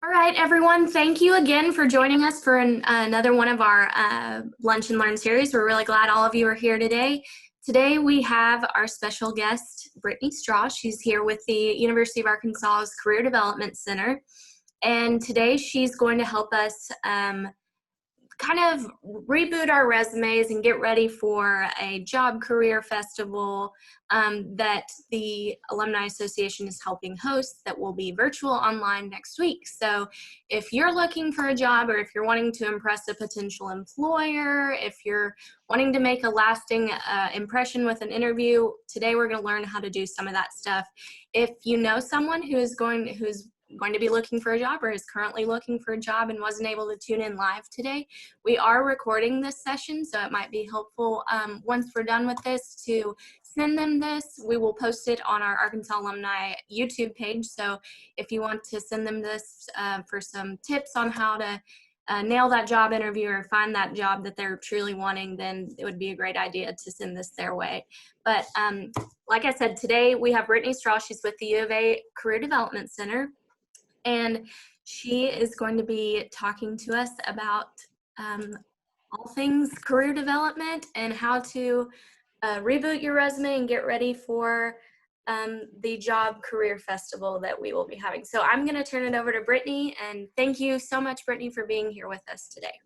All right, everyone, thank you again for joining us for another one of our Lunch and Learn series. We're really glad all of you are here today. Today we have our special guest, Brittany Straw. She's here with the University of Arkansas's Career Development Center. And today she's going to help us kind of reboot our resumes and get ready for a job career festival that the Alumni Association is helping host that will be virtual online next week. So if you're looking for a job, or if you're wanting to impress a potential employer, if you're wanting to make a lasting impression with an interview, today we're going to learn how to do some of that stuff. If you know someone who's going to be looking for a job or is currently looking for a job and wasn't able to tune in live today, we are recording this session, so it might be helpful once we're done with this to send them this. We will post it on our Arkansas Alumni YouTube page, so if you want to send them this for some tips on how to nail that job interview or find that job that they're truly wanting, then it would be a great idea to send this their way. But like I said, today we have Brittany Straw. She's with the U of A Career Development Center, and she is going to be talking to us about all things career development and how to reboot your resume and get ready for the job career festival that we will be having. So I'm going to turn it over to Brittany, and thank you so much, Brittany, for being here with us today.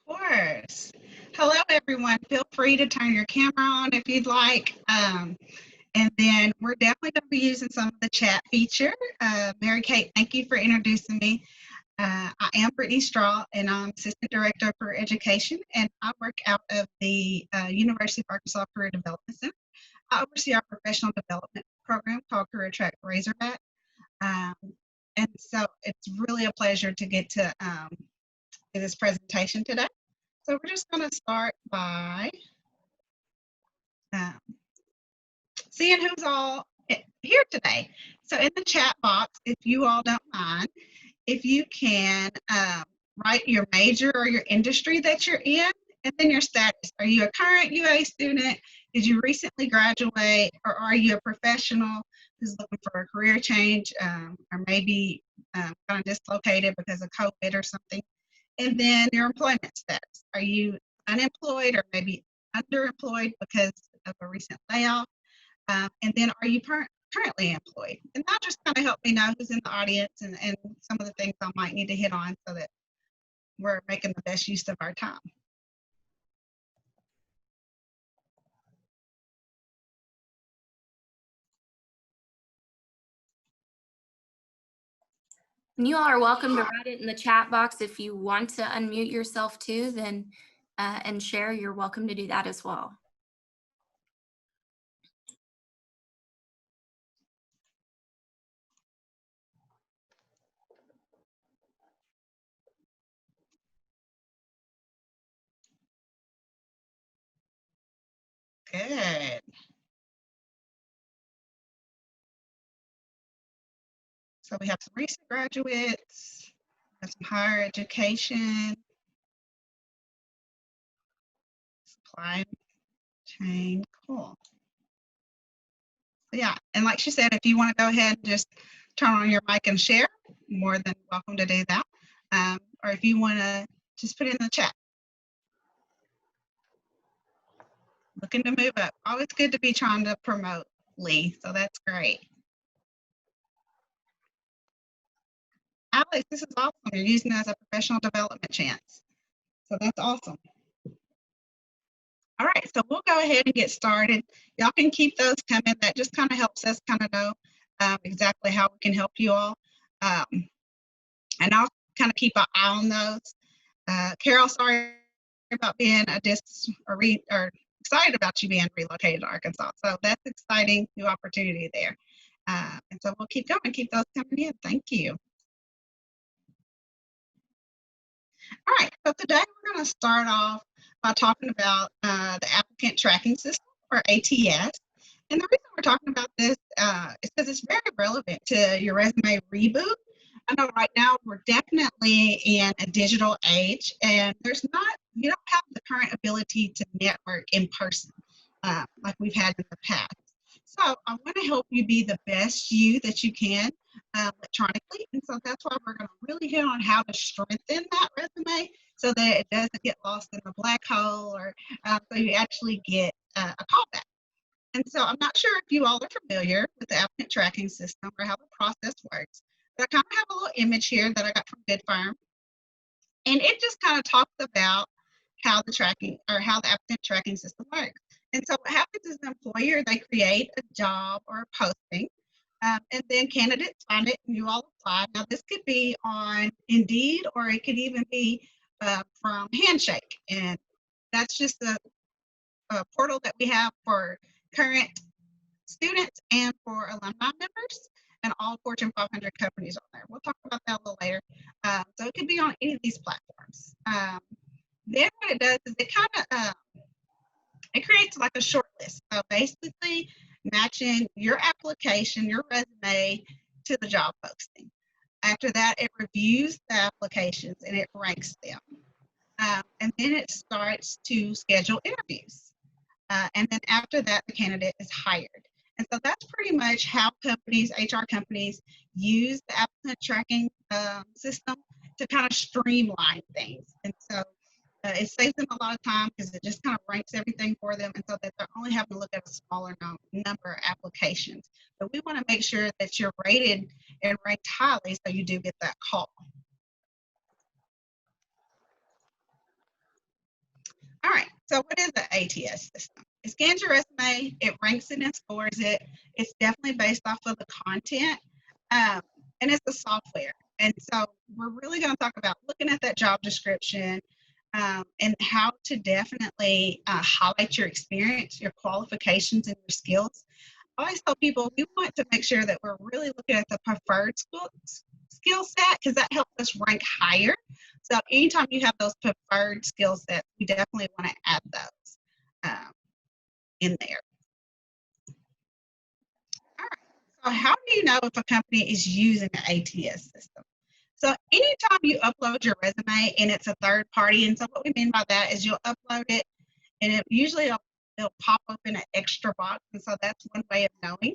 Of course. Hello, everyone. Feel free to turn your camera on if you'd like. And then we're definitely going to be using some of the chat feature. Mary Kate, thank you for introducing me. I am Brittany Straw, and I'm Assistant Director for Education, and I work out of the University of Arkansas Career Development Center. I oversee our professional development program called Career Track Razorback. And so it's really a pleasure to get to do this presentation today. So we're just going to start by seeing who's all here today. So in the chat box, if you all don't mind, if you can write your major or your industry that you're in, and then your status. Are you a current UA student? Did you recently graduate? Or are you a professional who's looking for a career change, or maybe kind of dislocated because of COVID or something? And then your employment status. Are you unemployed or maybe underemployed because of a recent layoff? And then are you currently employed? And that just kind of help me know who's in the audience and some of the things I might need to hit on so that we're making the best use of our time. And you all are welcome to write it in the chat box. If you want to unmute yourself too, then and share, you're welcome to do that as well. Good. So we have some recent graduates, we have some higher education, supply chain, cool. So yeah, and like she said, if you want to go ahead and just turn on your mic and share, more than welcome to do that. Or if you want to just put it in the chat. Looking to move up. Always good to be trying to promote, Lee, so that's great. Alex, this is awesome. You're using it as a professional development chance. So that's awesome. All right, so we'll go ahead and get started. Y'all can keep those coming. That just kind of helps us kind of know exactly how we can help you all. And I'll kind of keep an eye on those. Carol, sorry about being excited about you being relocated to Arkansas. So that's exciting, new opportunity there. And so we'll keep going, keep those coming in. Thank you. All right, so today we're going to start off by talking about the applicant tracking system, or ATS. And the reason we're talking about this is because it's very relevant to your resume reboot. I know right now we're definitely in a digital age, and you don't have the current ability to network in person like we've had in the past. So I want to help you be the best you that you can electronically. And so that's why we're going to really hit on how to strengthen that resume so that it doesn't get lost in the black hole, or so you actually get a callback. And so I'm not sure if you all are familiar with the applicant tracking system or how the process works, but I kind of have a little image here that I got from Good Firm. And it just kind of talks about how the tracking or how the applicant tracking system works. And so what happens is an employer, they create a job or a posting, and then candidates find it and you all apply. Now this could be on Indeed, or it could even be from Handshake. And that's just a portal that we have for current students and for alumni members, and all Fortune 500 companies on there. We'll talk about that a little later. So it could be on any of these platforms. Then what it does is it kind of it creates like a short list. So basically matching your application, your resume to the job posting. After that, it reviews the applications and it ranks them. And then it starts to schedule interviews. And then after that, the candidate is hired. And so that's pretty much how companies, HR companies, use the applicant tracking system to kind of streamline things. And so it saves them a lot of time because it just kind of ranks everything for them, and so that they're only having to look at a smaller number of applications. But we want to make sure that you're rated and ranked highly so you do get that call. All right, so what is the ATS system? It scans your resume, it ranks it and scores it. It's definitely based off of the content, and it's the software. And so we're really going to talk about looking at that job description, and how to definitely highlight your experience, your qualifications, and your skills. I always tell people we want to make sure that we're really looking at the preferred skill set, because that helps us rank higher. So anytime you have those preferred skill sets, we definitely want to add those in there. All right, so how do you know if a company is using an ATS system? So anytime you upload your resume and it's a third party, and so what we mean by that is you'll upload it and it'll pop up in an extra box, and so that's one way of knowing.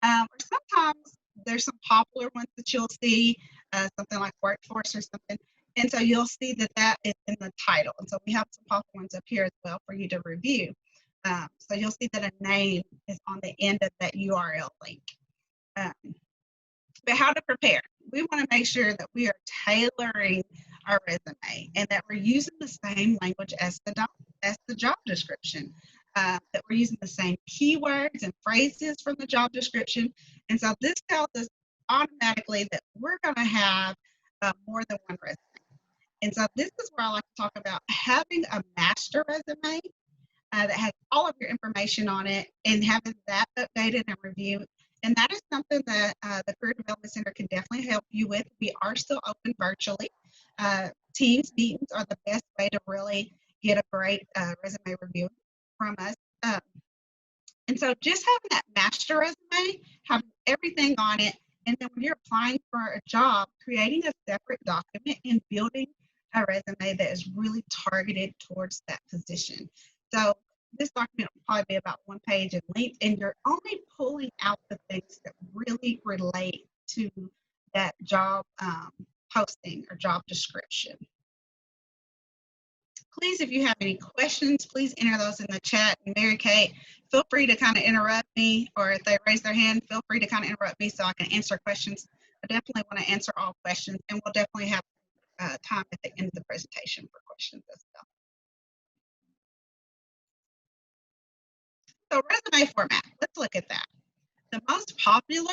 Or sometimes there's some popular ones that you'll see, something like Workforce or something, and so you'll see that that is in the title. And so we have some popular ones up here as well for you to review. So you'll see that a name is on the end of that URL link. But how to prepare? We want to make sure that we are tailoring our resume and that we're using the same language as the job description, that we're using the same keywords and phrases from the job description. And so this tells us automatically that we're going to have more than one resume. And so this is where I like to talk about having a master resume that has all of your information on it and having that updated and reviewed. And that is something that the Career Development Center can definitely help you with. We are still open virtually. Teams meetings are the best way to really get a great resume review from us. And so just having that master resume, having everything on it, and then when you're applying for a job, creating a separate document and building a resume that is really targeted towards that position. So this document will probably be about 1 page in length, and you're only pulling out the things that really relate to that job posting or job description. Please, if you have any questions, please enter those in the chat. And Mary Kate, feel free to kind of interrupt me, or if they raise their hand, feel free to kind of interrupt me so I can answer questions. I definitely want to answer all questions, and we'll definitely have time at the end of the presentation for questions as well. So resume format, let's look at that. The most popular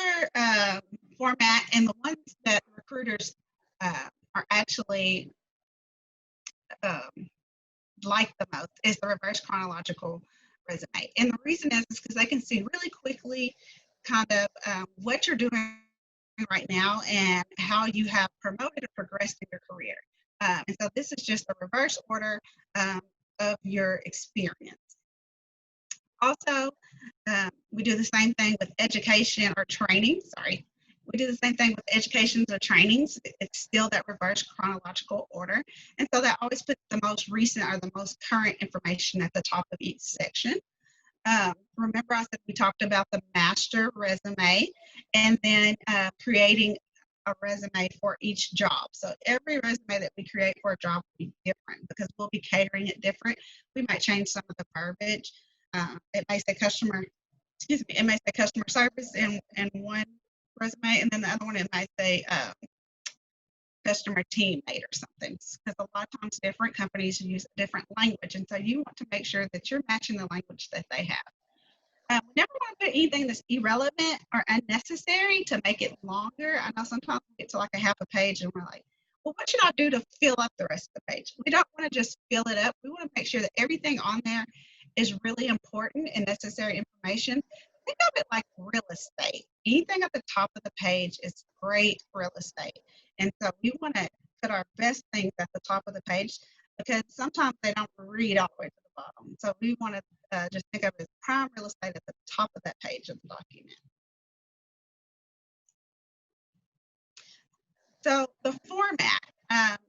format and the ones that recruiters are actually like the most is the reverse chronological resume. And the reason is because they can see really quickly kind of what you're doing right now and how you have promoted or progressed in your career. And so this is just a reverse order of your experience. Also, we do the same thing with education or training. We do the same thing with educations or trainings. It's still that reverse chronological order. And so that always puts the most recent or the most current information at the top of each section. Remember I said we talked about the master resume and then creating a resume for each job. So every resume that we create for a job will be different because we'll be catering it different. We might change some of the verbiage. It may say it may say customer service in one resume, and then the other one it might say customer teammate or something, because a lot of times different companies use a different language, and so you want to make sure that you're matching the language that they have. We never want to put anything that's irrelevant or unnecessary to make it longer. I know sometimes we get to like a half a page and we're like, well, what should I do to fill up the rest of the page? We don't want to just fill it up. We want to make sure that everything on there is really important and necessary information. Think of it like real estate. Anything at the top of the page is great real estate. And so we want to put our best things at the top of the page because sometimes they don't read all the way to the bottom. So we want to just think of it as prime real estate at the top of that page of the document. So the format,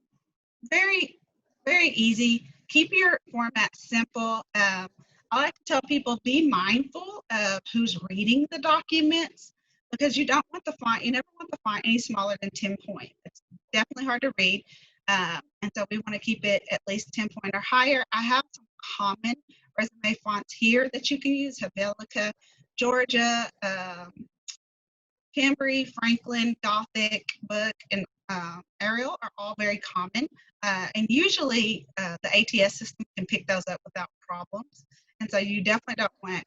very, very easy. Keep your format simple. I like to tell people be mindful of who's reading the documents because you don't want the font, you never want the font any smaller than 10 point. It's definitely hard to read. And so we want to keep it at least 10 point or higher. I have some common resume fonts here that you can use: Havelica, Georgia, Cambry, Franklin, Gothic, Book, and Arial are all very common. And usually the ATS system can pick those up without problems. And so you definitely don't want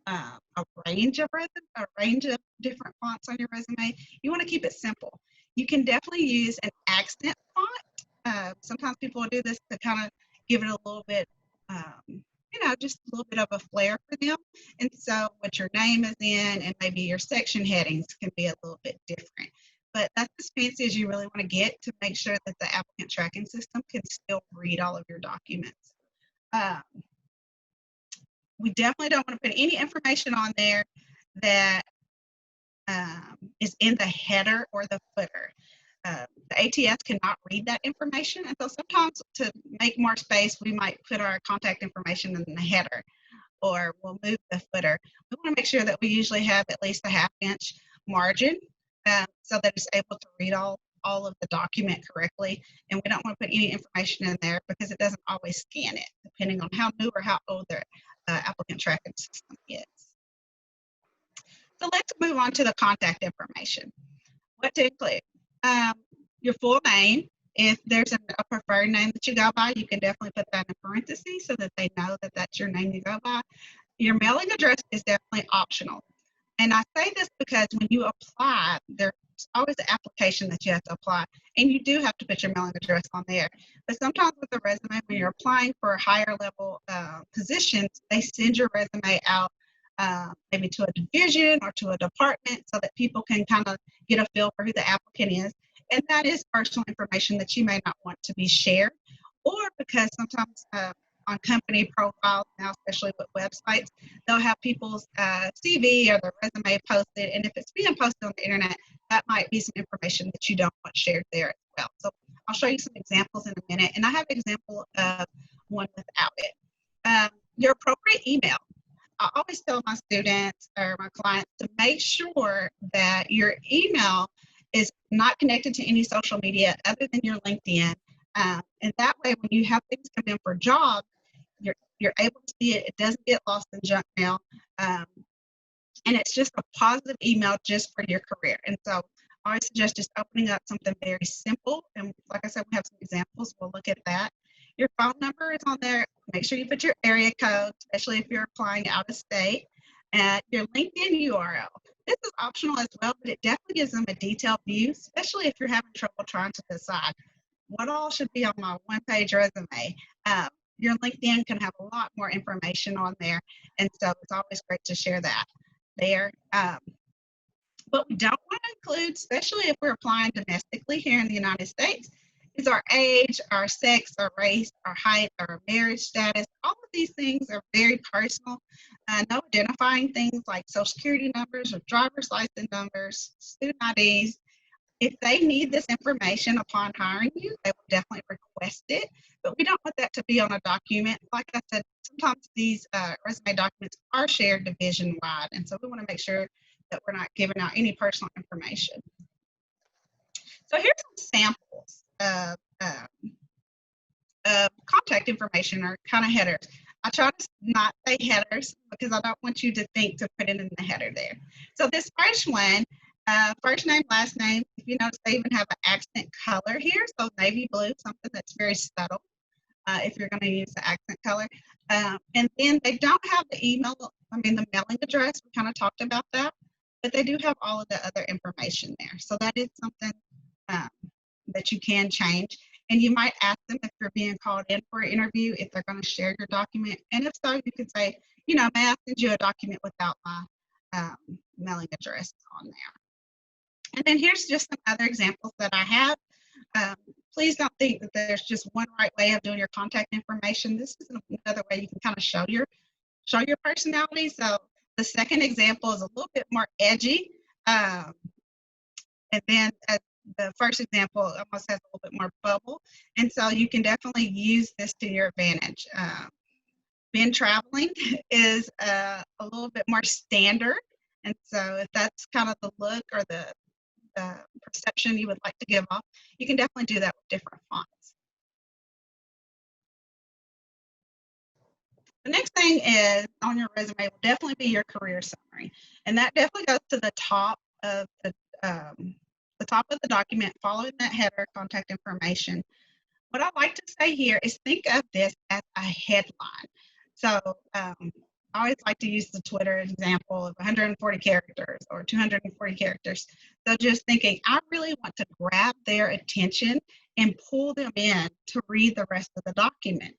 a range of different fonts on your resume. You want to keep it simple. You can definitely use an accent font. Sometimes people will do this to kind of give it a little bit, just a little bit of a flair for them. And so what your name is in and maybe your section headings can be a little bit different. But that's as fancy as you really want to get to make sure that the applicant tracking system can still read all of your documents. We definitely don't want to put any information on there that is in the header or the footer. The ATS cannot read that information, and so sometimes to make more space, we might put our contact information in the header, or we'll move the footer. We want to make sure that we usually have at least a 1/2 inch margin so that it's able to read all of the document correctly, and we don't want to put any information in there because it doesn't always scan it, depending on how new or how old the applicant tracking system is. So let's move on to the contact information. What to include? Your full name. If there's a preferred name that you go by, you can definitely put that in parentheses so that they know that that's your name you go by. Your mailing address is definitely optional. And I say this because when you apply, there's always an application that you have to apply, and you do have to put your mailing address on there. But sometimes with the resume, when you're applying for higher level positions, they send your resume out maybe to a division or to a department so that people can kind of get a feel for who the applicant is. And that is personal information that you may not want to be shared, or because sometimes on company profiles now, especially with websites, they'll have people's CV or their resume posted, and if it's being posted on the internet, that might be some information that you don't want shared there as well. So I'll show you some examples in a minute, and I have an example of one without it. Your appropriate email. I always tell my students or my clients to make sure that your email is not connected to any social media other than your LinkedIn. And that way, when you have things come in for jobs, you're able to see it. It doesn't get lost in junk mail. And it's just a positive email just for your career. And so I always suggest just opening up something very simple. And like I said, we have some examples. We'll look at that. Your phone number is on there. Make sure you put your area code, especially if you're applying out of state. And your LinkedIn URL. This is optional as well, but it definitely gives them a detailed view, especially if you're having trouble trying to decide what all should be on my one-page resume. Your LinkedIn can have a lot more information on there, and so it's always great to share that there. What we don't want to include, especially if we're applying domestically here in the United States, is our age, our sex, our race, our height, our marriage status. All of these things are very personal. No identifying things like social security numbers or driver's license numbers, student IDs. If they need this information upon hiring you, they will definitely request it, but we don't want that to be on a document. Like I said, sometimes these resume documents are shared division-wide, and so we want to make sure that we're not giving out any personal information. So here's some samples of contact information or kind of headers. I try to not say headers because I don't want you to think to put it in the header there. So this first one, first name, last name. If you notice, they even have an accent color here, so navy blue, something that's very subtle if you're going to use the accent color. And then they don't have the email, the mailing address. We kind of talked about that, but they do have all of the other information there. So that is something that you can change. And you might ask them if you're being called in for an interview, if they're going to share your document. And if so, you can say, may I send you a document without my mailing address on there. And then here's just some other examples that I have. Please don't think that there's just one right way of doing your contact information. This is another way you can kind of show your personality. So the second example is a little bit more edgy. And then the first example almost has a little bit more bubble. And so you can definitely use this to your advantage. Been traveling is a little bit more standard. And so if that's kind of the look or the perception you would like to give off, you can definitely do that with different fonts. The next thing is on your resume will definitely be your career summary. And that definitely goes to the top of the top of the document, following that header, contact information. What I like to say here is think of this as a headline. So I always like to use the Twitter example of 140 characters or 240 characters. So just thinking, I really want to grab their attention and pull them in to read the rest of the document.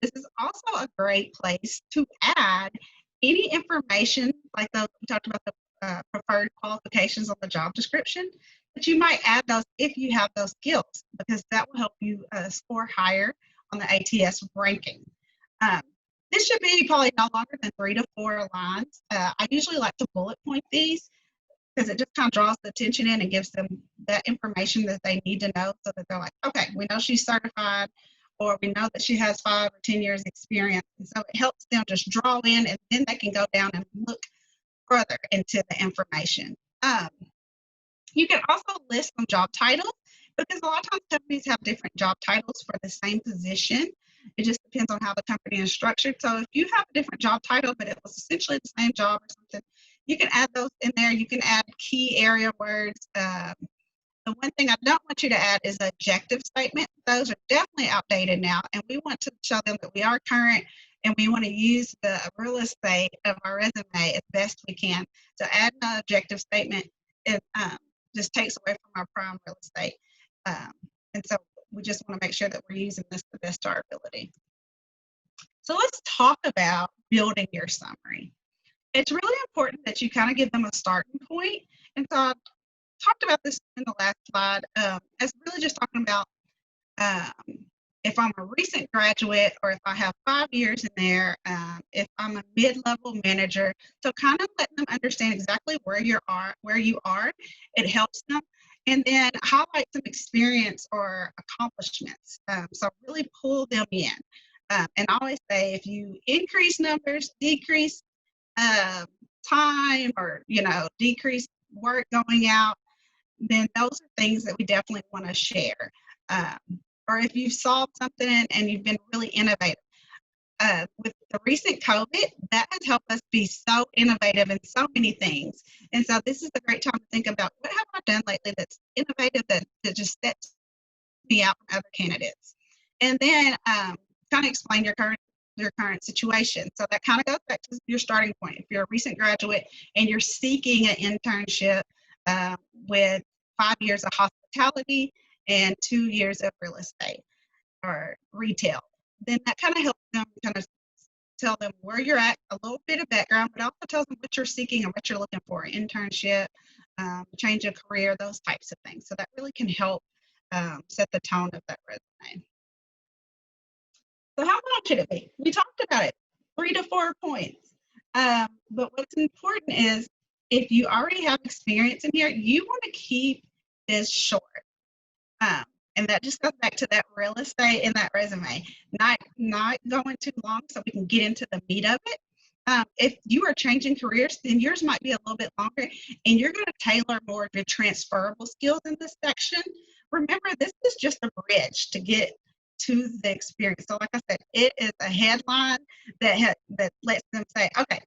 This is also a great place to add any information, like we talked about the preferred qualifications on the job description, but you might add those if you have those skills, because that will help you score higher on the ATS ranking. This should be probably no longer than 3 to 4 lines. I usually like to bullet point these because it just kind of draws the attention in and gives them that information that they need to know, so that they're like, okay, we know she's certified, or we know that she has 5 or 10 years experience. And so it helps them just draw in, and then they can go down and look further into the information. You can also list some job titles, because a lot of times companies have different job titles for the same position. It just depends on how the company is structured. So if you have a different job title, but it was essentially the same job or something, you can add those in there. You can add key area words. The one thing I don't want you to add is an objective statement. Those are definitely outdated now, and we want to show them that we are current, and we want to use the real estate of our resume as best we can. So add an objective statement, it just takes away from our prime real estate. And so we just want to make sure that we're using this to the best of our ability. So let's talk about building your summary. It's really important that you kind of give them a starting point. And so I talked about this in the last slide, as really just talking about if I'm a recent graduate, or if I have 5 years in there, if I'm a mid-level manager. So kind of letting them understand exactly where you are. It helps them. And then highlight some experience or accomplishments. So really pull them in. And I always say, if you increase numbers, decrease time, or decrease work going out, then those are things that we definitely want to share. Or if you've solved something and you've been really innovative. With the recent COVID, that has helped us be so innovative in so many things. And so this is a great time to think about, what have I done lately that's innovative, that just sets me out from other candidates? And then kind of explain your current situation. So that kind of goes back to your starting point. If you're a recent graduate and you're seeking an internship with 5 years of hospitality and 2 years of real estate or retail, then that kind of helps them kind of tell them where you're at, a little bit of background, but also tells them what you're seeking and what you're looking for: internship, change of career, those types of things. So that really can help set the tone of that resume. So how long should it be? We talked about it, 3 to 4 points. But what's important is, if you already have experience in here, you want to keep is short. And that just goes back to that real estate in that resume. Not going too long so we can get into the meat of it. If you are changing careers, then yours might be a little bit longer, and you're going to tailor more of your transferable skills in this section. Remember, this is just a bridge to get to the experience. So like I said, it is a headline that lets them say, okay,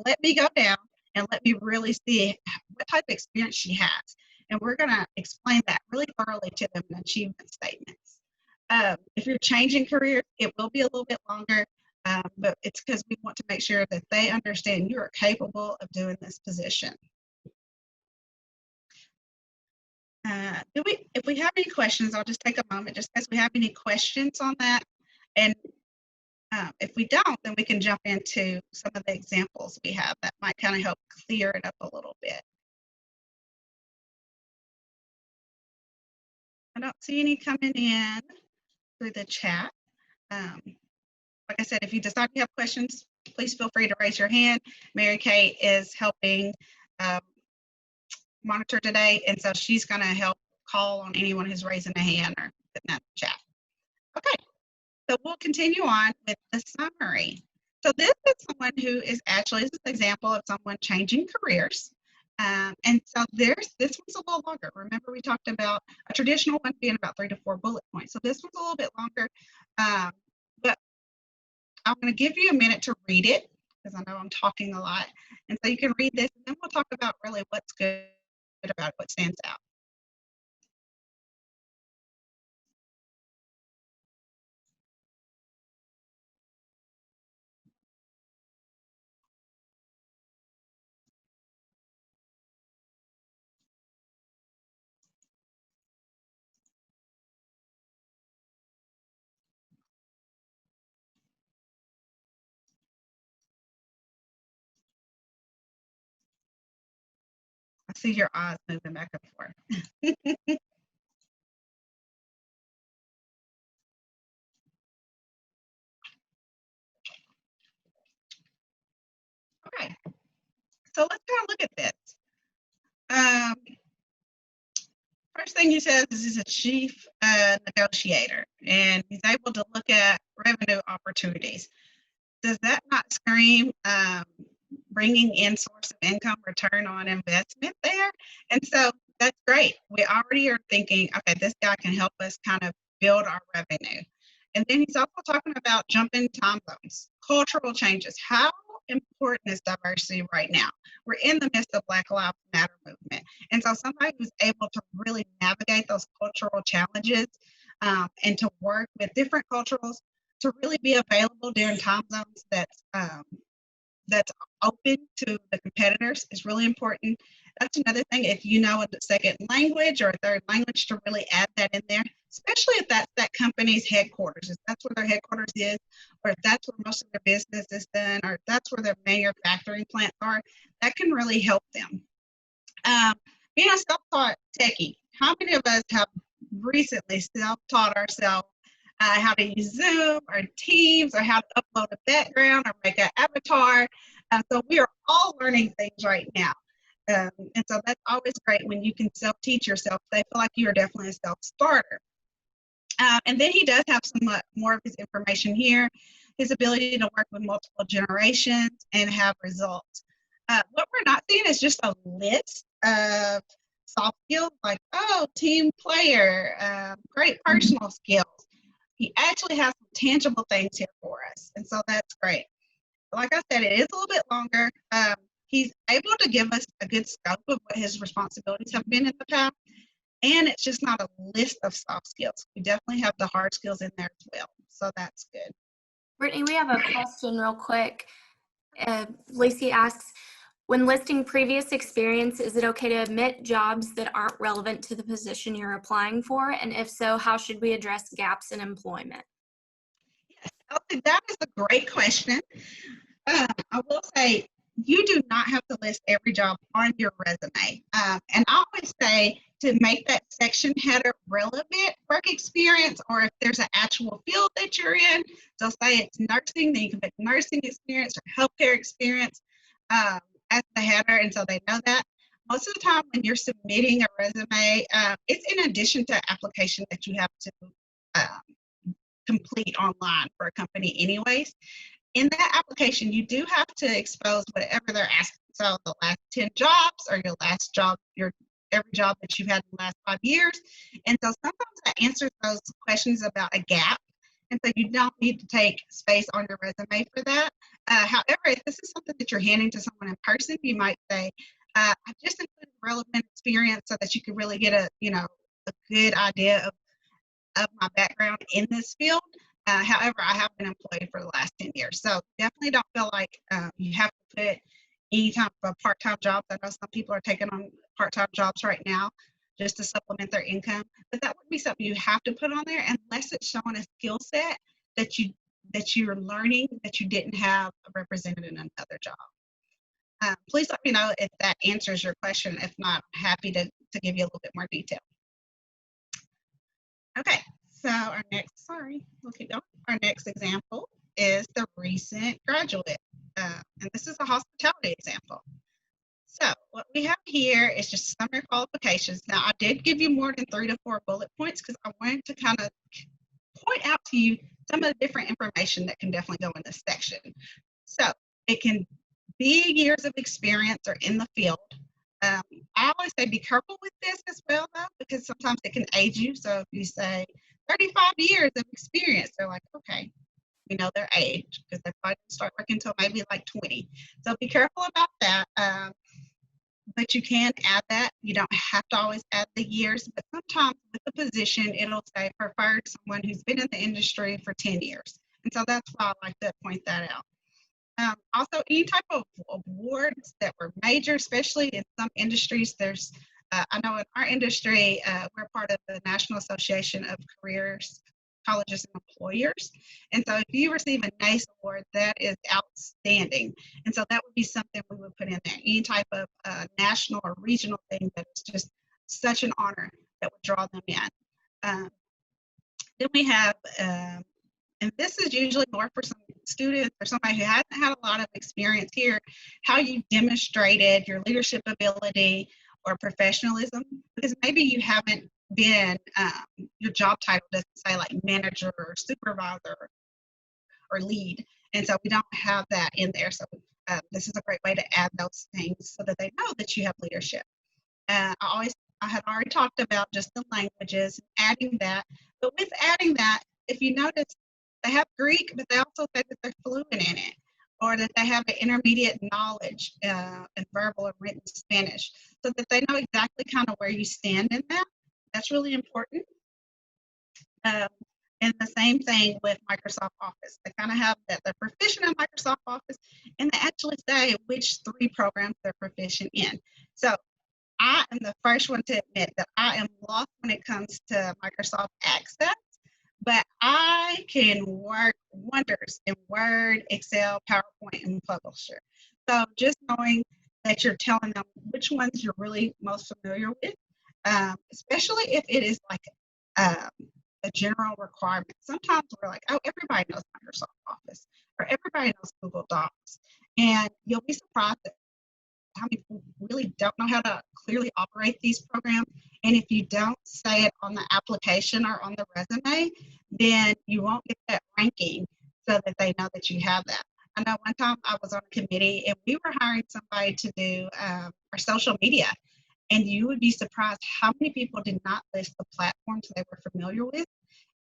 let me go down and let me really see what type of experience she has. And we're going to explain that really thoroughly to them in achievement statements. If you're changing careers, it will be a little bit longer, but it's because we want to make sure that they understand you are capable of doing this position. If we have any questions, I'll just take a moment just in case we have any questions on that. And if we don't, then we can jump into some of the examples we have that might kind of help clear it up a little bit. I don't see any coming in through the chat. Like I said, if you decide you have questions, please feel free to raise your hand. Mary Kay is helping monitor today, and so she's going to help call on anyone who's raising a hand or putting that in the chat. Okay, so we'll continue on with the summary. So this is someone who is actually, this is an example of someone changing careers. And so this one's a little longer. Remember, we talked about a traditional one being about 3 to 4 bullet points. So this one's a little bit longer, but I'm going to give you a minute to read it because I know I'm talking a lot. And so you can read this, and then we'll talk about really what's good about it, what stands out. I see your eyes moving back and forth. Okay, so let's kind of look at this. First thing he says is he's a chief negotiator, and he's able to look at revenue opportunities. Does that not scream bringing in source of income, return on investment there? And so that's great. We already are thinking, okay, this guy can help us kind of build our revenue. And then he's also talking about jumping time zones, cultural changes. How important is diversity right now? We're in the midst of Black Lives Matter movement. And so somebody who's able to really navigate those cultural challenges and to work with different cultures to really be available during time zones that's open to the competitors is really important. That's another thing, if you know a second language or a third language, to really add that in there, especially if that's that company's headquarters, if that's where their headquarters is, or if that's where most of their business is done, or if that's where their manufacturing plants are, that can really help them. Being a self-taught techie, how many of us have recently self-taught ourselves how to use Zoom or Teams or how to upload a background or make an avatar? So we are all learning things right now. And so that's always great when you can self-teach yourself. They feel like you are definitely a self-starter. And then he does have some more of his information here, his ability to work with multiple generations and have results. What we're not seeing is just a list of soft skills like, oh, team player, great personal skills. He actually has some tangible things here for us, and so that's great. Like I said, it is a little bit longer. He's able to give us a good scope of what his responsibilities have been in the past, and it's just not a list of soft skills. We definitely have the hard skills in there as well, so that's good. Brittany, we have a question real quick. Lacey asks, when listing previous experience, is it okay to omit jobs that aren't relevant to the position you're applying for? And if so, how should we address gaps in employment? Yes, okay, that is a great question. I will say, you do not have to list every job on your resume. And I always say to make that section header relevant work experience, or if there's an actual field that you're in, so say it's nursing, then you can put nursing experience or healthcare experience as the header, and so they know that. most of the time when you're submitting a resume, it's in addition to application that you have to complete online for a company anyways. In that application, you do have to expose whatever they're asking. So the last 10 jobs or your last job, every job that you've had in the last 5 years. And so sometimes that answers those questions about a gap. And so you don't need to take space on your resume for that. However, if this is something that you're handing to someone in person, you might say, I just included relevant experience so that you can really get a good idea of my background in this field. However, I have been employed for the last 10 years. So definitely don't feel like you have to put any type of part-time jobs. I know some people are taking on part-time jobs right now just to supplement their income, but that would be something you have to put on there unless it's showing a skill set that you're learning that you didn't have represented in another job. Please let me know if that answers your question. If not, I'm happy to give you a little bit more detail. Okay, so our next example is the recent graduate. And this is a hospitality example. So what we have here is just summary qualifications. Now, I did give you more than 3 to 4 bullet points because I wanted to kind of point out to you some of the different information that can definitely go in this section. So it can be years of experience or in the field. I always say be careful with this as well, though, because sometimes it can age you. So if you say 35 years of experience, they're like, okay, we know their age because they probably didn't start working until maybe like 20. So be careful about that. But you can add that. You don't have to always add the years, but sometimes with the position, it'll say preferred someone who's been in the industry for 10 years. And so that's why I like to point that out. Also, any type of awards that were major, especially in some industries, there's, I know in our industry, we're part of the National Association of Careers, Colleges, and Employers. And so if you receive a NACE award, that is outstanding. And so that would be something we would put in there. Any type of national or regional thing that is just such an honor that would draw them in. Then we have, and this is usually more for some students or somebody who hasn't had a lot of experience here, how you demonstrated your leadership ability or professionalism, because maybe you haven't been, your job title doesn't say like manager or supervisor or lead. And so we don't have that in there. So this is a great way to add those things so that they know that you have leadership. I had already talked about just the languages, adding that, but with adding that, if you notice, they have Greek, but they also say that they're fluent in it, or that they have an intermediate knowledge in verbal and written Spanish, so that they know exactly kind of where you stand in that. That's really important. And the same thing with Microsoft Office. They kind of have that they're proficient in Microsoft Office, and they actually say which 3 programs they're proficient in. So I am the first one to admit that I am lost when it comes to Microsoft Access, but I can work wonders in Word, Excel, PowerPoint, and Publisher. So just knowing that you're telling them which ones you're really most familiar with, especially if it is like a general requirement. Sometimes we're like, oh, everybody knows Microsoft Office, or everybody knows Google Docs. And you'll be surprised at how many people really don't know how to clearly operate these programs. And if you don't say it on the application or on the resume, then you won't get that ranking so that they know that you have that. I know one time I was on a committee and we were hiring somebody to do our social media. And you would be surprised how many people did not list the platforms they were familiar with.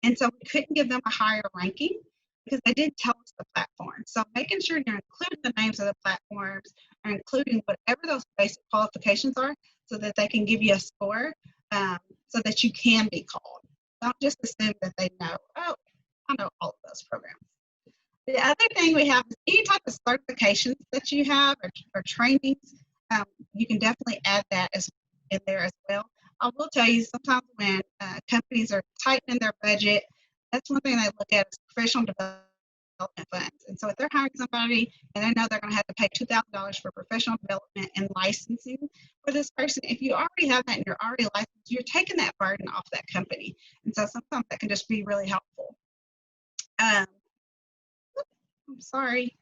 And so we couldn't give them a higher ranking because they didn't tell us the platform. So making sure you're including the names of the platforms or including whatever those basic qualifications are so that they can give you a score so that you can be called. Don't just assume that they know, oh, I know all of those programs. The other thing we have is any type of certifications that you have or trainings, you can definitely add that in there as well. I will tell you, sometimes when companies are tightening their budget, that's one thing they look at is professional development funds. And so if they're hiring somebody and they know they're going to have to pay $2,000 for professional development and licensing for this person, if you already have that and you're already licensed, you're taking that burden off that company. And so sometimes that can just be really helpful. I'm sorry,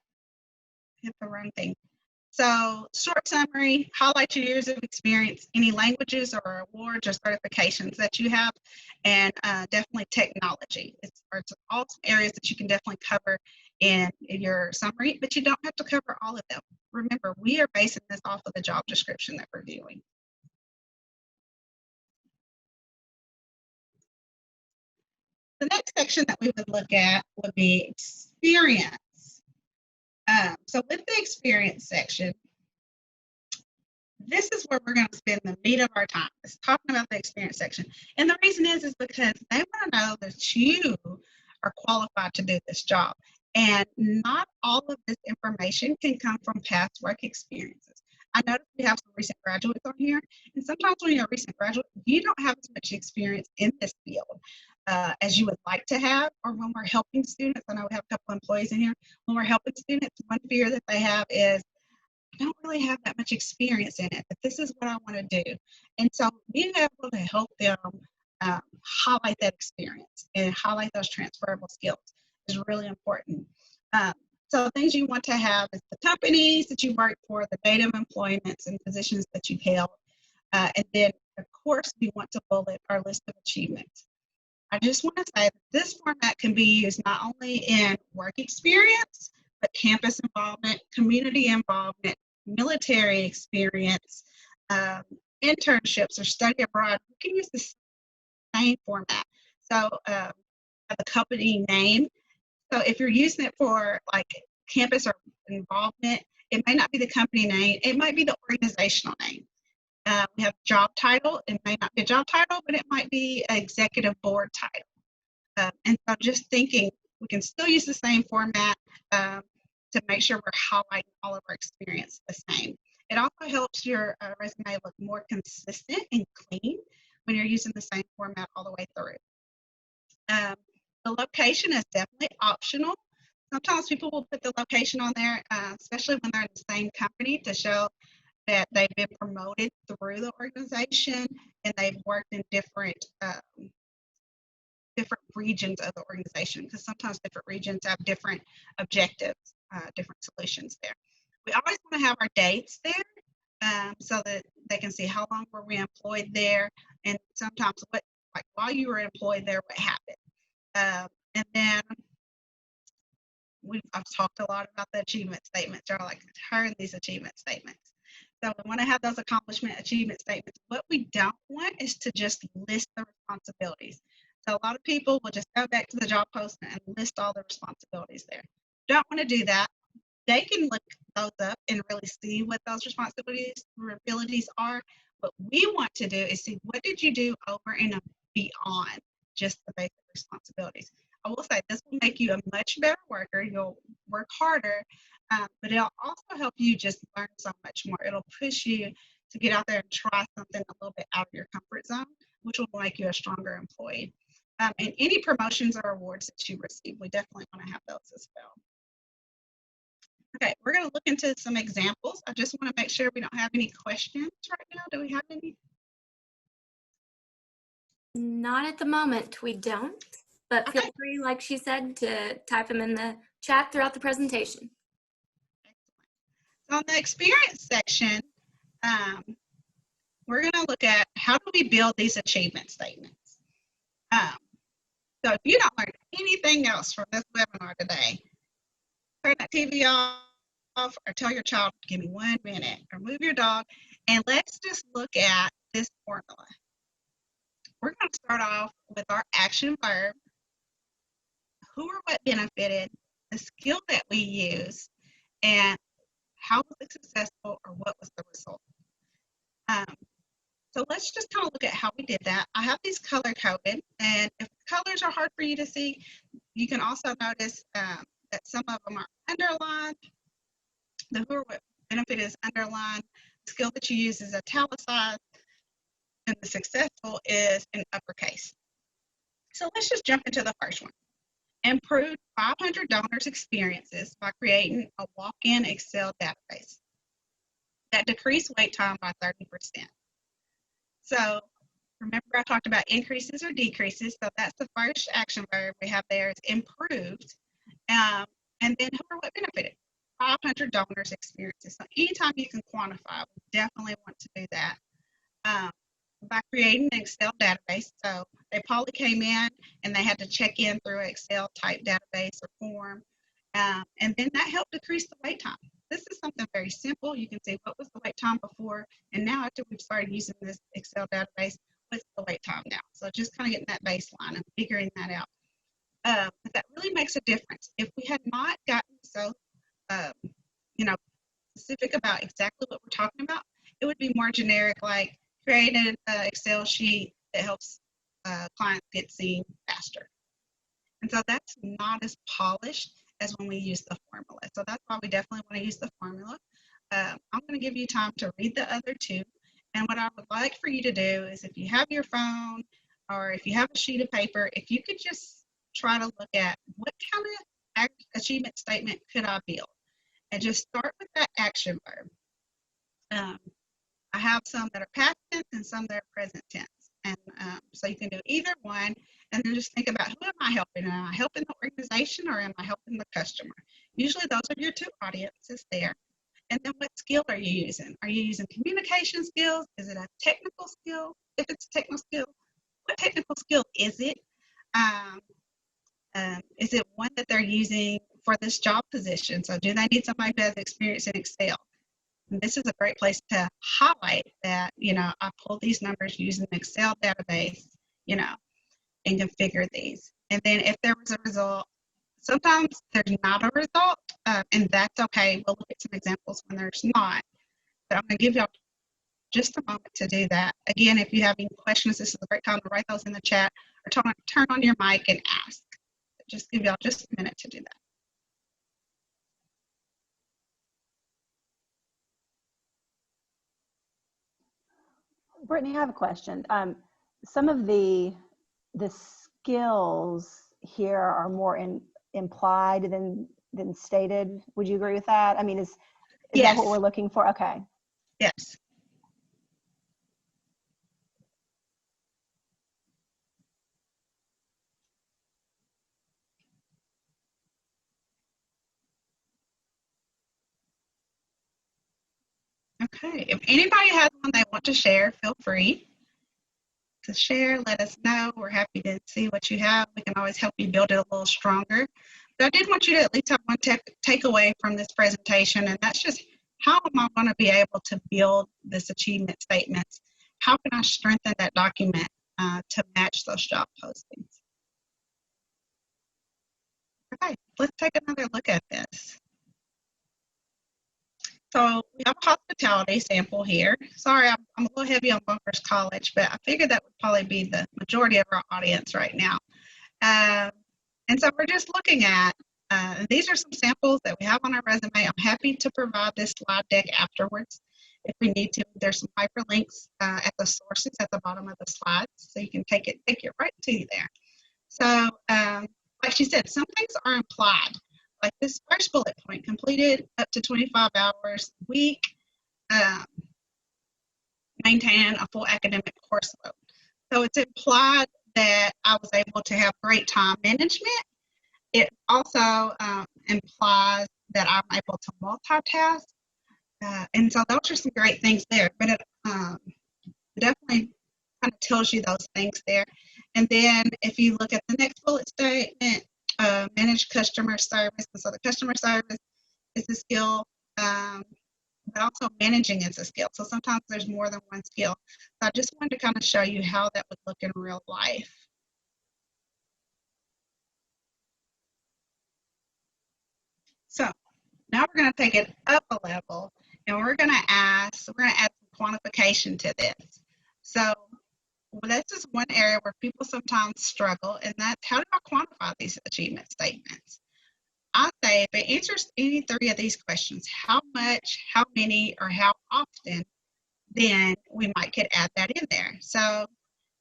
I hit the wrong thing. So short summary, highlight your years of experience, any languages or awards or certifications that you have, and definitely technology. It's all areas that you can definitely cover in your summary, but you don't have to cover all of them. Remember, we are basing this off of the job description that we're viewing. The next section that we would look at would be experience. So with the experience section, this is where we're going to spend the meat of our time, is talking about the experience section. And the reason is because they want to know that you are qualified to do this job. And not all of this information can come from past work experiences. I noticed we have some recent graduates on here, and sometimes when you're a recent graduate, you don't have as much experience in this field as you would like to have, or when we're helping students. I know we have a couple employees in here. When we're helping students, one fear that they have is, I don't really have that much experience in it, but this is what I want to do. And so being able to help them highlight that experience and highlight those transferable skills is really important. So things you want to have is the companies that you work for, the date of employments and positions that you've held. And then, of course, we want to bullet our list of achievements. I just want to say that this format can be used not only in work experience, but campus involvement, community involvement, military experience, internships, or study abroad. You can use the same format. So the company name. So if you're using it for like campus or involvement, it may not be the company name. It might be the organizational name. We have job title. It may not be a job title, but it might be an executive board title. And so just thinking, we can still use the same format to make sure we're highlighting all of our experience the same. It also helps your resume look more consistent and clean when you're using the same format all the way through. The location is definitely optional. Sometimes people will put the location on there, especially when they're in the same company, to show that they've been promoted through the organization and they've worked in different regions of the organization, because sometimes different regions have different objectives, different solutions there. We always want to have our dates there so that they can see how long were we employed there, and sometimes what, like while you were employed there, what happened. And then I've talked a lot about the achievement statements. You're like, turn these achievement statements. So we want to have those accomplishment achievement statements. What we don't want is to just list the responsibilities. So a lot of people will just go back to the job posting and list all the responsibilities there. Don't want to do that. They can look those up and really see what those responsibilities are. What we want to do is see, what did you do over and beyond just the basic responsibilities. I will say this will make you a much better worker. You'll work harder, but it'll also help you just learn so much more. It'll push you to get out there and try something a little bit out of your comfort zone, which will make you a stronger employee. And any promotions or awards that you receive, we definitely want to have those as well. Okay, we're going to look into some examples. I just want to make sure we don't have any questions right now. Do we have any? Not at the moment, we don't. But feel free, like she said, to type them in the chat throughout the presentation. So on the experience section, we're going to look at how do we build these achievement statements. So if you don't learn anything else from this webinar today, turn that TV off or tell your child, give me 1 minute, or move your dog, and let's just look at this formula. We're going to start off with our action verb, who or what benefited, the skill that we use, and how was it successful or what was the result. So let's just kind of look at how we did that. I have these color coded, and if colors are hard for you to see, you can also notice that some of them are underlined. The who or what benefit is underlined. The skill that you use is italicized, and the successful is in uppercase. So let's just jump into the first one. Improved 500 donors' experiences by creating a walk-in Excel database that decreased wait time by 30%. So remember I talked about increases or decreases. So that's the first action verb we have there is improved. And then who or what benefited? 500 donors' experiences. So anytime you can quantify, we definitely want to do that. By creating an Excel database. So they probably came in and they had to check in through an Excel type database or form. And then that helped decrease the wait time. This is something very simple. You can see what was the wait time before, and now after we've started using this Excel database, what's the wait time now? So just kind of getting that baseline and figuring that out. But that really makes a difference. If we had not gotten so, you know, specific about exactly what we're talking about, it would be more generic, like creating an Excel sheet that helps clients get seen faster. And so that's not as polished as when we use the formula. So that's why we definitely want to use the formula. I'm going to give you time to read the other two. And what I would like for you to do is, if you have your phone or if you have a sheet of paper, if you could just try to look at what kind of achievement statement could I build, and just start with that action verb. I have some that are past tense and some that are present tense. And so you can do either one, and then just think about, who am I helping? Am I helping the organization or am I helping the customer? Usually those are your two audiences there. And then what skill are you using? Are you using communication skills? Is it a technical skill? If it's a technical skill, what technical skill is it? Is it one that they're using for this job position? So do they need somebody who has experience in Excel? And this is a great place to highlight that, I pulled these numbers using an Excel database, and configure these. And then if there was a result, sometimes there's not a result, and that's okay. We'll look at some examples when there's not. But I'm going to give y'all just a moment to do that. Again, if you have any questions, this is a great time to write those in the chat or turn on your mic and ask. Just give y'all just a minute to do that. Brittany, I have a question. Some of the skills here are more implied than stated. Would you agree with that? I mean, is Yes. that what we're looking for? Okay. Yes. Okay, if anybody has one they want to share, feel free to share. Let us know. We're happy to see what you have. We can always help you build it a little stronger. But I did want you to at least have one takeaway from this presentation, and that's just, how am I going to be able to build this achievement statements? How can I strengthen that document to match those job postings? Okay, let's take another look at this. So we have a hospitality sample here. Sorry, I'm a little heavy on Bunkers College, but I figured that would probably be the majority of our audience right now. And so we're just looking at, these are some samples that we have on our resume. I'm happy to provide this slide deck afterwards if we need to. There's some hyperlinks at the sources at the bottom of the slides, so you can take it right to you there. So like she said, some things are implied. Like this first bullet point, completed up to 25 hours a week, maintain a full academic course load. So it's implied that I was able to have great time management. It also implies that I'm able to multitask. And so those are some great things there, but it definitely kind of tells you those things there. And then if you look at the next bullet statement, manage customer service. And so the customer service is a skill, but also managing is a skill. So sometimes there's more than one skill. So I just wanted to kind of show you how that would look in real life. So now we're going to take it up a level, and we're going to add some quantification to this. So this is one area where people sometimes struggle, and that's, how do I quantify these achievement statements? I say if it answers any three of these questions, how much, how many, or how often, then we might could add that in there. So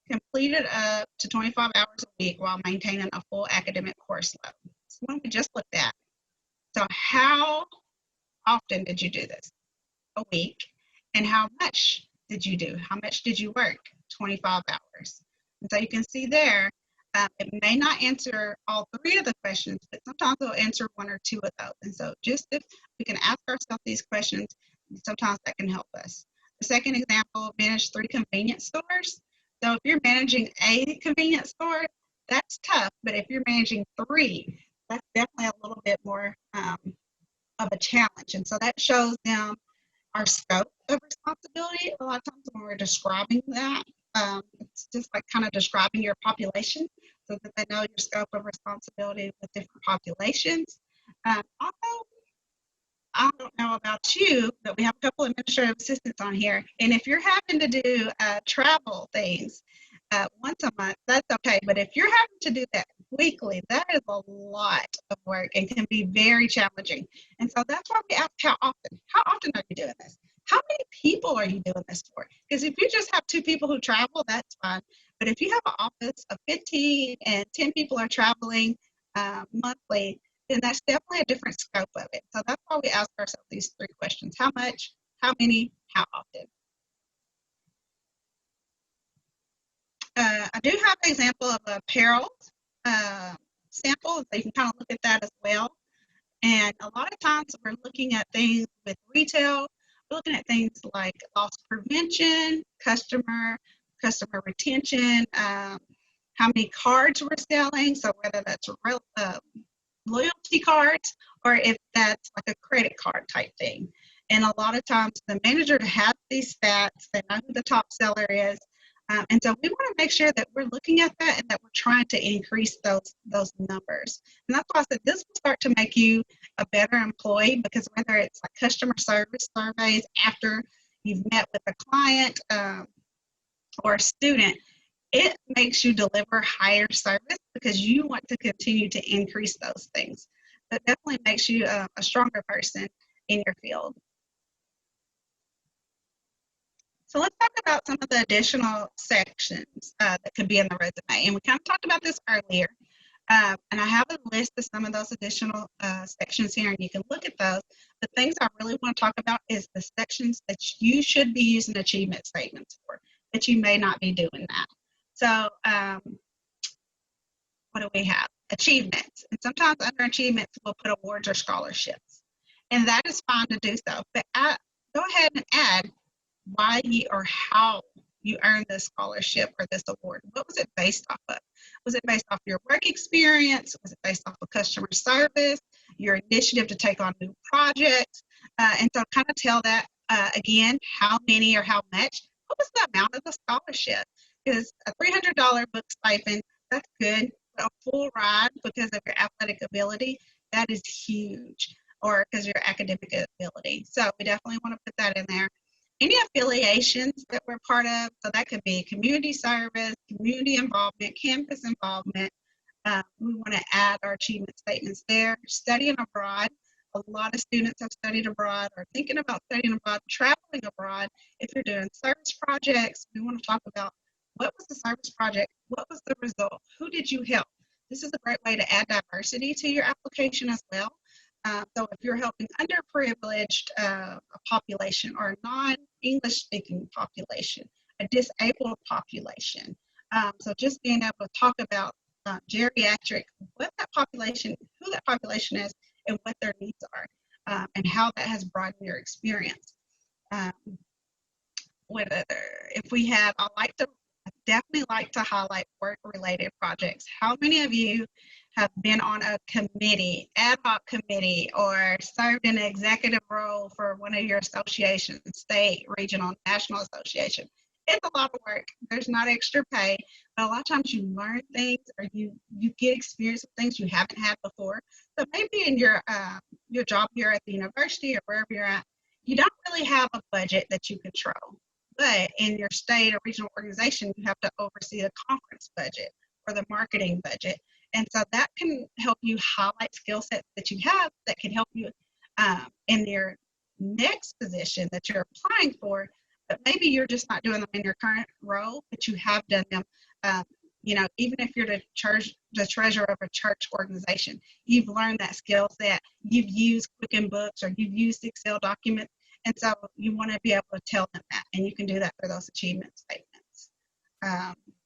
completed up to 25 hours a week while maintaining a full academic course load. So one we just looked at. So how often did you do this? A week. And how much did you do? How much did you work? 25 hours. And so you can see there, It may not answer all three of the questions, but sometimes it'll answer one or two of those. And so just if we can ask ourselves these questions, sometimes that can help us. The second example, manage 3 convenience stores. So if you're managing a convenience store, that's tough. But if you're managing 3, that's definitely a little bit more of a challenge. And so that shows them our scope of responsibility. A lot of times when we're describing that, it's just like kind of describing your population so that they know your scope of responsibility with different populations. Also, I don't know about you, but we have a couple of administrative assistants on here. And if you're having to do travel things once a month, that's okay. But if you're having to do that weekly, that is a lot of work and can be very challenging. And so that's why we ask how often. How often are you doing this? How many people are you doing this for? Because if you just have 2 people who travel, that's fine. But if you have an office of 15 and 10 people are traveling monthly, then that's definitely a different scope of it. So that's why we ask ourselves these 3 questions. How much, how many, how often? I do have an example of a apparel sample, so you can kind of look at that as well. And a lot of times we're looking at things with retail, we're looking at things like loss prevention, customer retention, how many cards we're selling, so whether that's loyalty cards or if that's like a credit card type thing. And a lot of times the manager has these stats, they know who the top seller is. And so we want to make sure that we're looking at that and that we're trying to increase those numbers. And that's why I said this will start to make you a better employee, because whether it's like customer service surveys after you've met with a client or a student, it makes you deliver higher service because you want to continue to increase those things. That definitely makes you a stronger person in your field. So let's talk about some of the additional sections that could be in the resume. And we kind of talked about this earlier. And I have a list of some of those additional sections here, and you can look at those. The things I really want to talk about is the sections that you should be using achievement statements for, but you may not be doing that. So what do we have? Achievements. And sometimes under achievements, we'll put awards or scholarships. And that is fine to do so. But go ahead and add why or how you earned this scholarship or this award. What was it based off of? Was it based off your work experience? Was it based off of customer service, your initiative to take on new projects? And so kind of tell that again, how many or how much? What was the amount of the scholarship? Because a $300 book stipend, that's good. But a full ride because of your athletic ability, that is huge, or because of your academic ability. So we definitely want to put that in there. Any affiliations that we're part of, so that could be community service, community involvement, campus involvement. We want to add our achievement statements there. Studying abroad, a lot of students have studied abroad or thinking about studying abroad, traveling abroad. If you're doing service projects, we want to talk about what was the service project, what was the result, who did you help? This is a great way to add diversity to your application as well. So if you're helping underprivileged population or non-English speaking population, a disabled population. So just being able to talk about geriatric, what that population, who that population is, and what their needs are, and how that has broadened your experience. If we have, I definitely like to highlight work-related projects. How many of you have been on a committee, ad hoc committee, or served in an executive role for one of your associations, state, regional, national association? It's a lot of work. There's not extra pay, but a lot of times you learn things or you get experience with things you haven't had before. So maybe in your job here at the university or wherever you're at, you don't really have a budget that you control. But in your state or regional organization, you have to oversee the conference budget or the marketing budget. And so that can help you highlight skill sets that you have that can help you in your next position that you're applying for. But maybe you're just not doing them in your current role, but you have done them. Even if you're the treasurer of a church organization, you've learned that skill set. You've used Quicken Books or you've used Excel documents. And so you want to be able to tell them that, and you can do that for those achievement statements.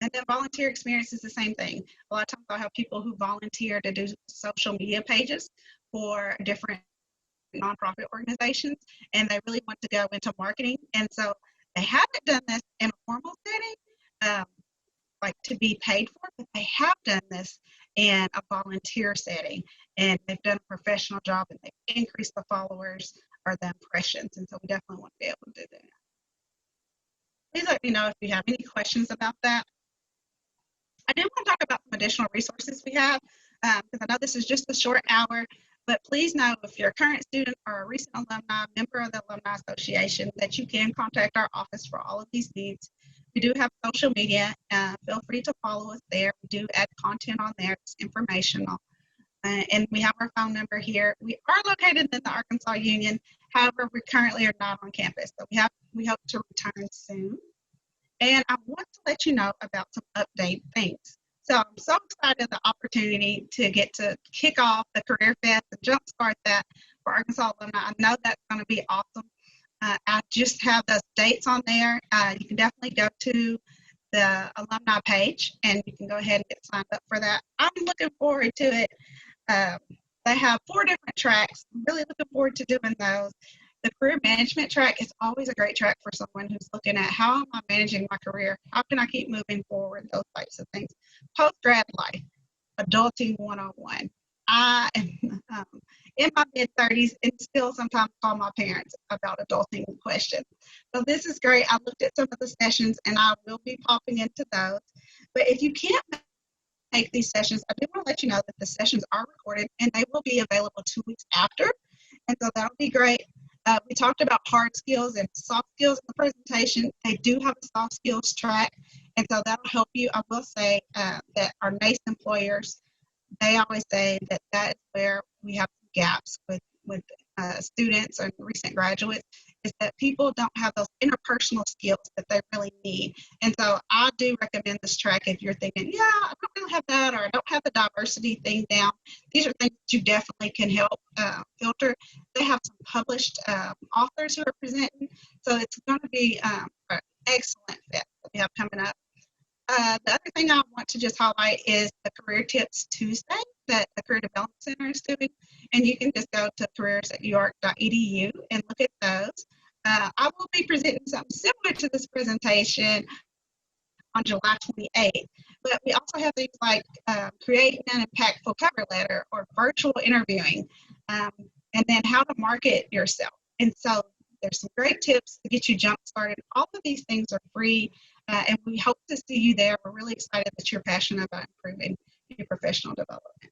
And then volunteer experience is the same thing. A lot of times I'll have people who volunteer to do social media pages for different nonprofit organizations, and they really want to go into marketing. And so they haven't done this in a formal setting, like to be paid for, but they have done this in a volunteer setting, and they've done a professional job, and they've increased the followers or the impressions. And so we definitely want to be able to do that. Please let me know if you have any questions about that. I do want to talk about some additional resources we have, because I know this is just a short hour, but please know if you're a current student or a recent alumni, member of the Alumni Association, that you can contact our office for all of these needs. We do have social media. Feel free to follow us there. We do add content on there. It's informational. And we have our phone number here. We are located in the Arkansas Union. However, we currently are not on campus. So we hope to return soon. And I want to let you know about some update things. So I'm so excited the opportunity to get to kick off the Career Fest and jumpstart that for Arkansas alumni. I know that's going to be awesome. I just have those dates on there. You can definitely go to the alumni page and you can go ahead and get signed up for that. I'm looking forward to it. They have 4 different tracks. I'm really looking forward to doing those. The career management track is always a great track for someone who's looking at how am I managing my career? How can I keep moving forward? Those types of things. Post-grad life, adulting 101. I am in my mid-30s and still sometimes call my parents about adulting questions. So this is great. I looked at some of the sessions and I will be popping into those. But if you can't make these sessions, I do want to let you know that the sessions are recorded and they will be available 2 weeks after. And so that'll be great. We talked about hard skills and soft skills in the presentation. They do have a soft skills track, and so that'll help you. I will say that our NACE employers, they always say that that is where we have gaps with students and recent graduates, is that people don't have those interpersonal skills that they really need. And so I do recommend this track if you're thinking, yeah, I don't really have that, or I don't have the diversity thing down. These are things that you definitely can help filter. They have some published authors who are presenting, so it's going to be an excellent fit that we have coming up. The other thing I want to just highlight is the Career Tips Tuesday that the Career Development Center is doing. And you can just go to careers@uark.edu and look at those. I will be presenting something similar to this presentation on July 28th. But we also have things like creating an impactful cover letter or virtual interviewing, and then how to market yourself. And so there's some great tips to get you jump started. All of these things are free, and we hope to see you there. We're really excited that you're passionate about improving your professional development.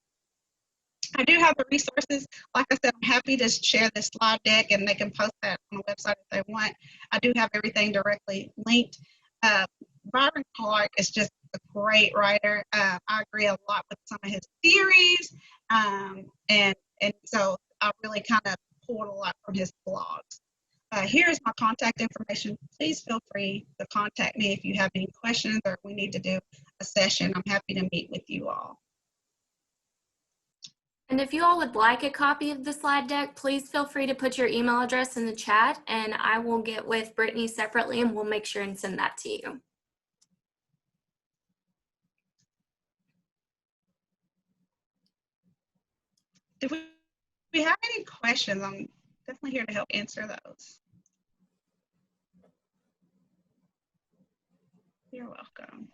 I do have the resources. Like I said, I'm happy to share this slide deck, and they can post that on the website if they want. I do have everything directly linked. Byron Clark is just a great writer. I agree a lot with some of his theories, and so I really kind of pulled a lot from his blogs. Here's my contact information. Please feel free to contact me if you have any questions or if we need to do a session. I'm happy to meet with you all. And if you all would like a copy of the slide deck, please feel free to put your email address in the chat, and I will get with Brittany separately and we'll make sure and send that to you. If we have any questions, I'm definitely here to help answer those. You're welcome.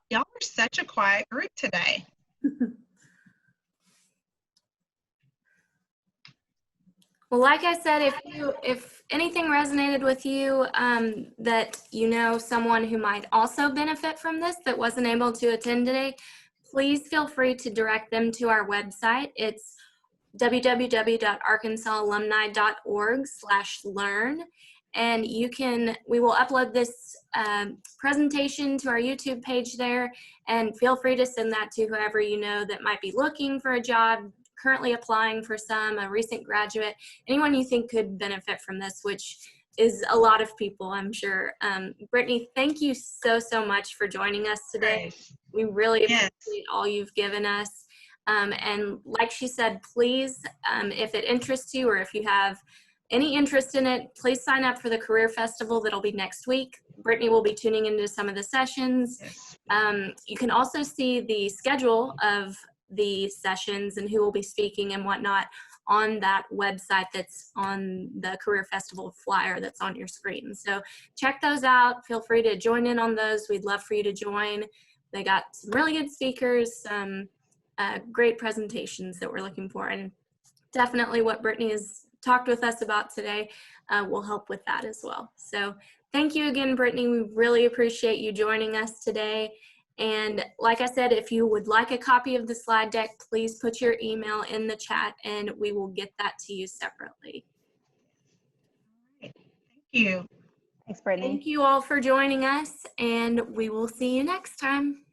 Y'all are such a quiet group today. Well, like I said, if anything resonated with you, that you know someone who might also benefit from this that wasn't able to attend today, please feel free to direct them to our website. It's www.arkansasalumni.org/learn. And we will upload this presentation to our YouTube page there, and feel free to send that to whoever you know that might be looking for a job, currently applying for some, a recent graduate, anyone you think could benefit from this, which is a lot of people, I'm sure. Brittany, thank you so much for joining us today. Nice. We really appreciate all you've given us. And like she said, please, if it interests you or if you have any interest in it, please sign up for the Career Festival that'll be next week. Brittany will be tuning into some of the sessions. Yes. You can also see the schedule of the sessions and who will be speaking and whatnot on that website that's on the Career Festival flyer that's on your screen. So check those out. Feel free to join in on those. We'd love for you to join. They got some really good speakers, some great presentations that we're looking for, and definitely what Brittany has talked with us about today will help with that as well. So thank you again, Brittany. We really appreciate you joining us today. And like I said, if you would like a copy of the slide deck, please put your email in the chat and we will get that to you separately. Thank you. Thanks, Brittany. Thank you all for joining us, and we will see you next time.